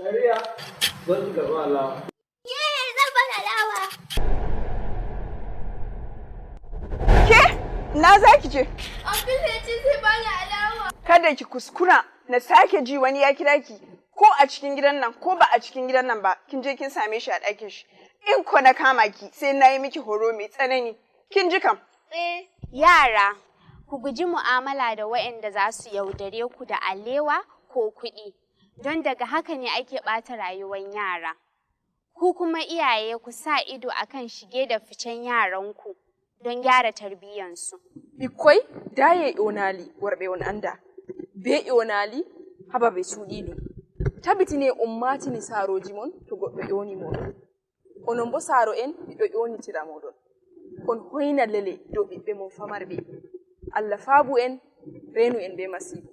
Shari'a, zan ki karɓi alawa. Zan baka alawa. Ke? Na za ki je? Abdul ya ce zai bani alawa. Kada ki kuskura na sake ji wani ya kira ki ko a cikin gidan nan ko ba a cikin gidan nan ba kin je kin same shi a ɗakin shi. In ko na kama ki sai na yi miki horo mai tsanani. Kin ji kam? Yara, ku guji mu'amala da waɗanda za su yaudare ku da alewa ko kuɗi, don daga haka ne ake ɓata rayuwar yara. Ku kuma iyaye ku sa ido akan shige da ficen yaranku don gyara tarbiyyansu. Bikkoi daye onali worɓe on anda, be onali haba ɓe suuɗiɗo. Tabitine on matini saroji mon to goɗɗo ƴoni moɗon. Onon bo saro en ɓiɗɗo ƴonitira moɗon. On hoyna lele dow ɓiɓɓe mon famarɓe. Allah faabu en, reenu en be masibo.